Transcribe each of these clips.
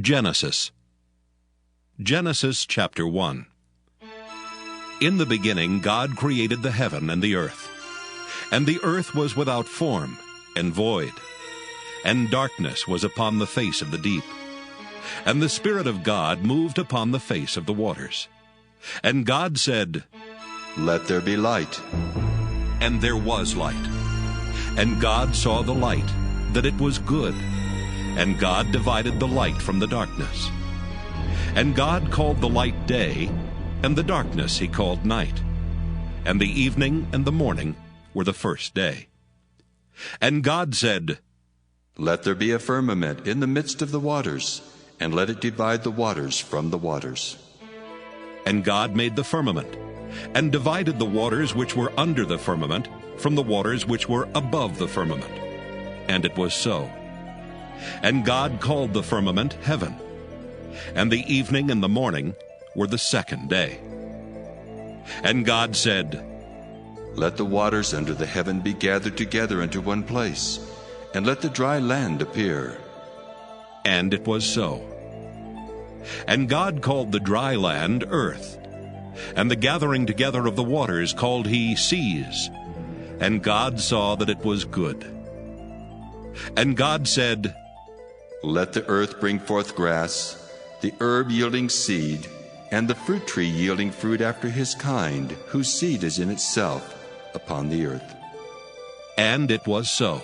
Genesis chapter 1. In the beginning God created the heaven and the earth. And the earth was without form and void, and darkness was upon the face of the deep. And the Spirit of God moved upon the face of the waters. And God said, "Let there be light." And there was light. And God saw the light, that it was good. And God divided the light from the darkness. And God called the light day, and the darkness he called night. And the evening and the morning were the first day. And God said, "Let there be a firmament in the midst of the waters, and let it divide the waters from the waters." And God made the firmament, and divided the waters which were under the firmament from the waters which were above the firmament. And it was so. And God called the firmament heaven. And the evening and the morning were the second day. And God said, "Let the waters under the heaven be gathered together into one place, and let the dry land appear." And it was so. And God called the dry land earth, and the gathering together of the waters called he seas. And God saw that it was good. And God said, "Let the earth bring forth grass, the herb yielding seed, and the fruit tree yielding fruit after his kind, whose seed is in itself, upon the earth." And it was so.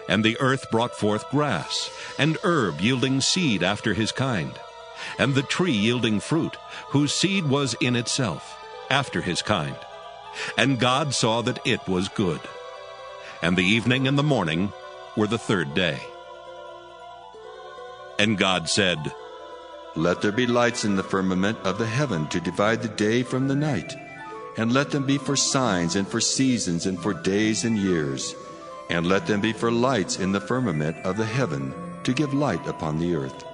And the earth brought forth grass, and herb yielding seed after his kind, and the tree yielding fruit, whose seed was in itself, after his kind. And God saw that it was good. And the evening and the morning were the third day. And God said, "Let there be lights in the firmament of the heaven to divide the day from the night, and let them be for signs and for seasons and for days and years, and let them be for lights in the firmament of the heaven to give light upon the earth."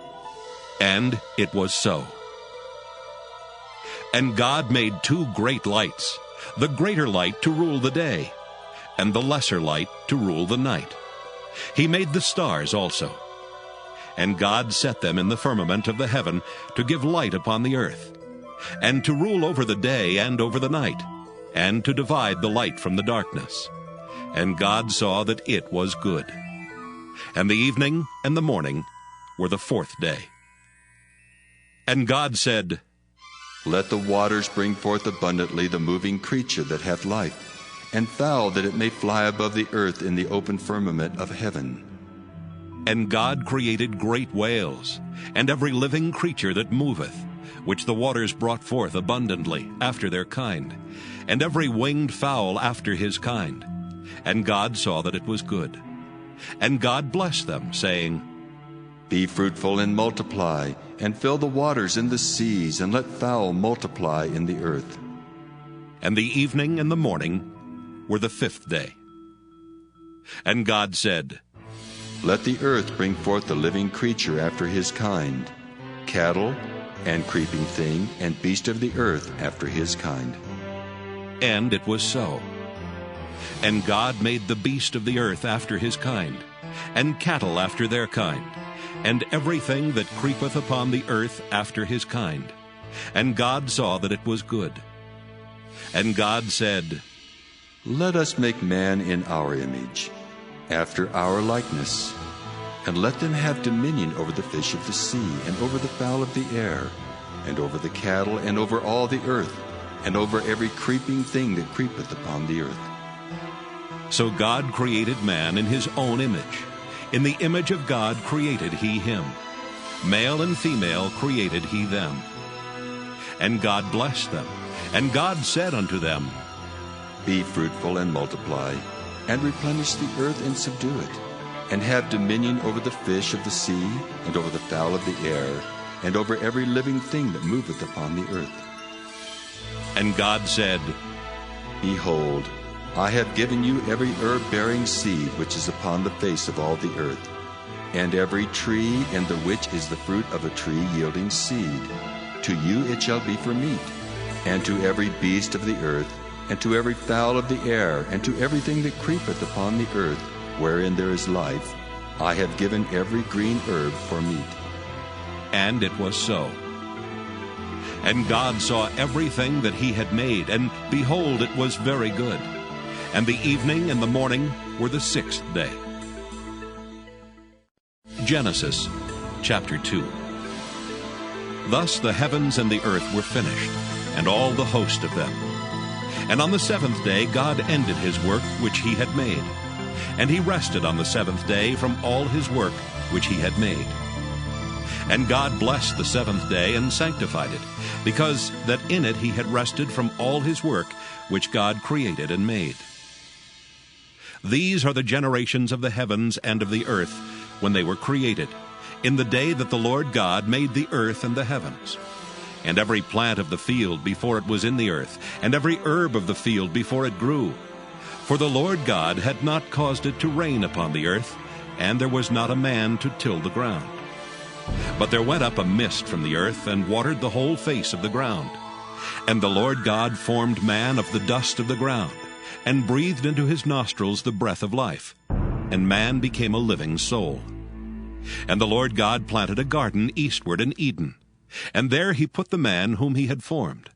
And it was so. And God made two great lights, the greater light to rule the day, and the lesser light to rule the night. He made the stars also. And God set them in the firmament of the heaven to give light upon the earth, and to rule over the day and over the night, and to divide the light from the darkness. And God saw that it was good. And the evening and the morning were the fourth day. And God said, "Let the waters bring forth abundantly the moving creature that hath life, and fowl that it may fly above the earth in the open firmament of heaven." And God created great whales, and every living creature that moveth, which the waters brought forth abundantly after their kind, and every winged fowl after his kind. And God saw that it was good. And God blessed them, saying, "Be fruitful and multiply, and fill the waters in the seas, and let fowl multiply in the earth." And the evening and the morning were the fifth day. And God said, "Let the earth bring forth the living creature after his kind, cattle, and creeping thing, and beast of the earth after his kind." And it was so. And God made the beast of the earth after his kind, and cattle after their kind, and everything that creepeth upon the earth after his kind. And God saw that it was good. And God said, "Let us make man in our image, after our likeness, and let them have dominion over the fish of the sea, and over the fowl of the air, and over the cattle, and over all the earth, and over every creeping thing that creepeth upon the earth." So God created man in his own image. In the image of God created he him. Male and female created he them. And God blessed them. And God said unto them, "Be fruitful and multiply, and replenish the earth and subdue it, and have dominion over the fish of the sea, and over the fowl of the air, and over every living thing that moveth upon the earth." And God said, "Behold, I have given you every herb-bearing seed which is upon the face of all the earth, and every tree in the which is the fruit of a tree yielding seed. To you it shall be for meat, and to every beast of the earth, and to every fowl of the air, and to everything that creepeth upon the earth, wherein there is life, I have given every green herb for meat. And it was so. And God saw everything that he had made, and behold, it was very good. And the evening and the morning were the sixth day. Genesis chapter 2. Thus the heavens and the earth were finished, and all the host of them. And on the seventh day God ended his work which he had made. And he rested on the seventh day from all his work which he had made. And God blessed the seventh day and sanctified it, because that in it he had rested from all his work which God created and made. These are the generations of the heavens and of the earth when they were created, in the day that the Lord God made the earth and the heavens. And every plant of the field before it was in the earth, and every herb of the field before it grew. For the Lord God had not caused it to rain upon the earth, and there was not a man to till the ground. But there went up a mist from the earth, and watered the whole face of the ground. And the Lord God formed man of the dust of the ground, and breathed into his nostrils the breath of life, and man became a living soul. And the Lord God planted a garden eastward in Eden, and there he put the man whom he had formed.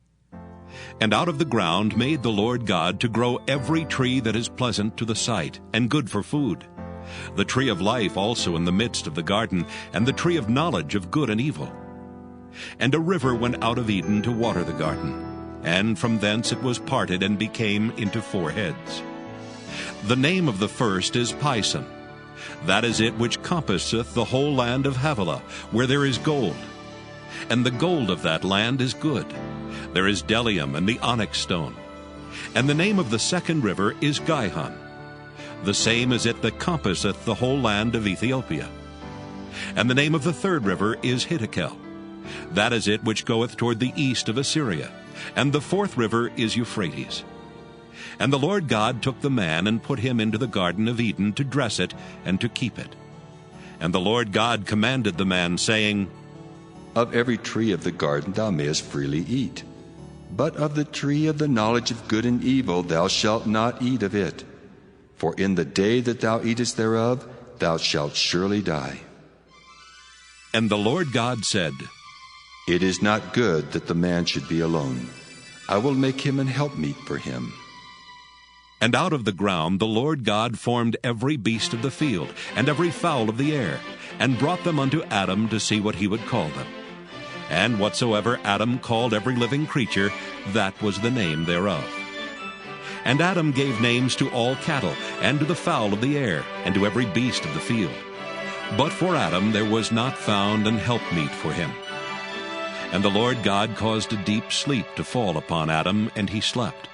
And out of the ground made the Lord God to grow every tree that is pleasant to the sight, and good for food, the tree of life also in the midst of the garden, and the tree of knowledge of good and evil. And a river went out of Eden to water the garden, and from thence it was parted and became into 4 heads. The name of the first is Pison. That is it which compasseth the whole land of Havilah, where there is gold. And the gold of that land is good. There is bdellium and the onyx stone. And the name of the second river is Gihon. The same is it that compasseth the whole land of Ethiopia. And the name of the third river is Hiddekel. That is it which goeth toward the east of Assyria. And the fourth river is Euphrates. And the Lord God took the man and put him into the garden of Eden to dress it and to keep it. And the Lord God commanded the man, saying, Of every tree of the garden thou mayest freely eat, but of the tree of the knowledge of good and evil thou shalt not eat of it. For in the day that thou eatest thereof thou shalt surely die. And the Lord God said, It is not good that the man should be alone. I will make him an helpmeet for him. And out of the ground the Lord God formed every beast of the field, and every fowl of the air, and brought them unto Adam to see what he would call them. And whatsoever Adam called every living creature, that was the name thereof. And Adam gave names to all cattle, and to the fowl of the air, and to every beast of the field. But for Adam there was not found an helpmeet for him. And the Lord God caused a deep sleep to fall upon Adam, and he slept.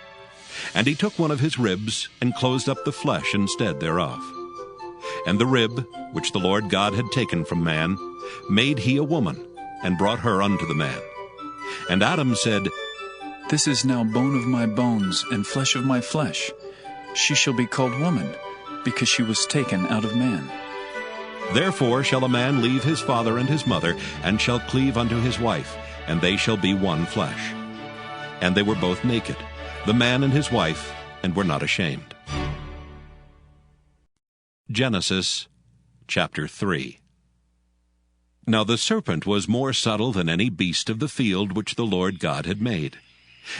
And he took one of his ribs, and closed up the flesh instead thereof. And the rib, which the Lord God had taken from man, made he a woman, and brought her unto the man. And Adam said, This is now bone of my bones, and flesh of my flesh. She shall be called woman, because she was taken out of man. Therefore shall a man leave his father and his mother, and shall cleave unto his wife, and they shall be one flesh. And they were both naked, the man and his wife, and were not ashamed. Genesis chapter 3. Now the serpent was more subtle than any beast of the field which the Lord God had made.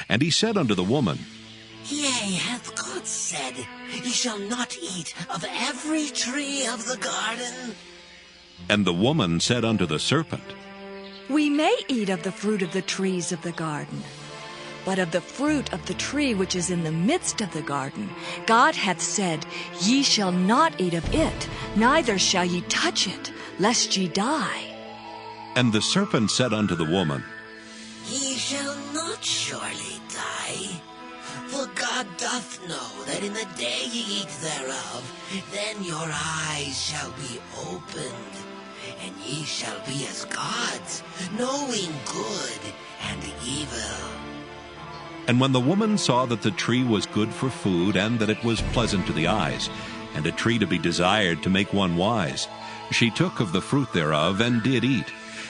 And he said unto the woman, Yea, hath God said, Ye shall not eat of every tree of the garden? And the woman said unto the serpent, We may eat of the fruit of the trees of the garden. But of the fruit of the tree which is in the midst of the garden, God hath said, Ye shall not eat of it, neither shall ye touch it, lest ye die. And the serpent said unto the woman, Ye shall not surely die. For God doth know that in the day ye eat thereof, then your eyes shall be opened, and ye shall be as gods, knowing good and evil. And when the woman saw that the tree was good for food, and that it was pleasant to the eyes, and a tree to be desired to make one wise, she took of the fruit thereof, and did eat,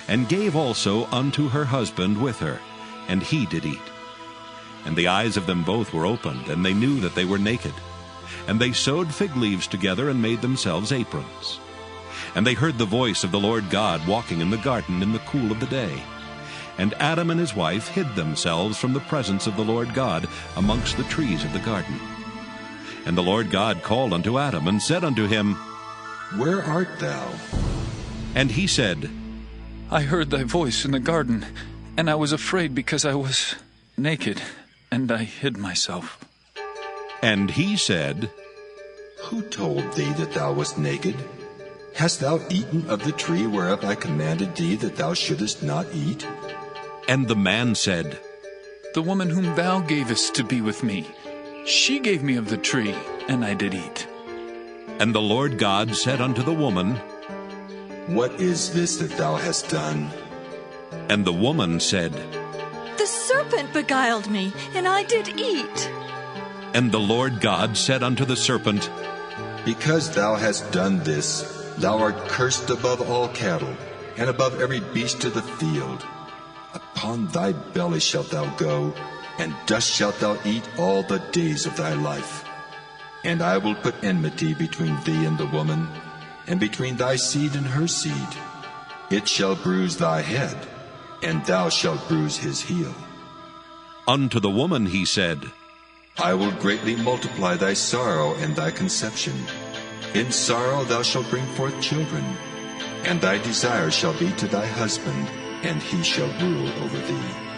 and gave also unto her husband with her, and he did eat. And the eyes of them both were opened, and they knew that they were naked. And they sewed fig leaves together, and made themselves aprons. And they heard the voice of the Lord God walking in the garden in the cool of the day. And Adam and his wife hid themselves from the presence of the Lord God amongst the trees of the garden. And the Lord God called unto Adam, and said unto him, Where art thou? And he said, I heard thy voice in the garden, and I was afraid because I was naked, and I hid myself. And he said, Who told thee that thou wast naked? Hast thou eaten of the tree whereof I commanded thee that thou shouldest not eat? And the man said, The woman whom thou gavest to be with me, she gave me of the tree, and I did eat. And the Lord God said unto the woman, What is this that thou hast done? And the woman said, The serpent beguiled me, and I did eat. And the Lord God said unto the serpent, Because thou hast done this, thou art cursed above all cattle, and above every beast of the field. Upon thy belly shalt thou go, and dust shalt thou eat all the days of thy life. And I will put enmity between thee and the woman, and between thy seed and her seed. It shall bruise thy head, and thou shalt bruise his heel. Unto the woman he said, I will greatly multiply thy sorrow and thy conception. In sorrow thou shalt bring forth children, and thy desire shall be to thy husband, and he shall rule over thee.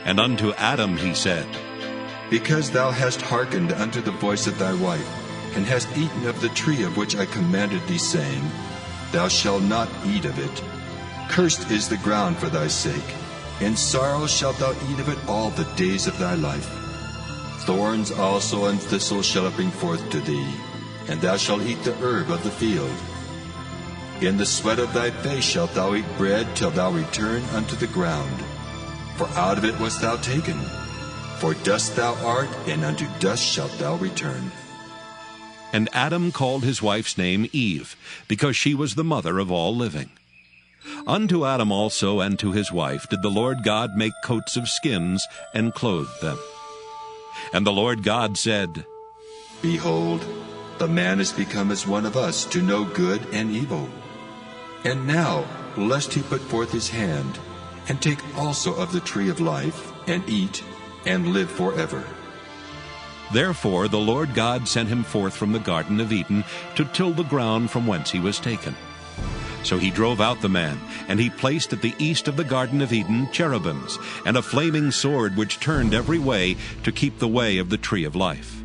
And unto Adam he said, Because thou hast hearkened unto the voice of thy wife, and hast eaten of the tree of which I commanded thee, saying, Thou shalt not eat of it. Cursed is the ground for thy sake. In sorrow shalt thou eat of it all the days of thy life. Thorns also and thistles shall it bring forth to thee, and thou shalt eat the herb of the field. In the sweat of thy face shalt thou eat bread till thou return unto the ground. For out of it wast thou taken. For dust thou art, and unto dust shalt thou return. And Adam called his wife's name Eve, because she was the mother of all living. Unto Adam also and to his wife did the Lord God make coats of skins, and clothed them. And the Lord God said, Behold, the man is become as one of us, to know good and evil. And now, lest he put forth his hand, and take also of the tree of life, and eat, and live forever. Therefore the Lord God sent him forth from the Garden of Eden to till the ground from whence he was taken. So he drove out the man, and he placed at the east of the Garden of Eden cherubims, and a flaming sword which turned every way to keep the way of the tree of life.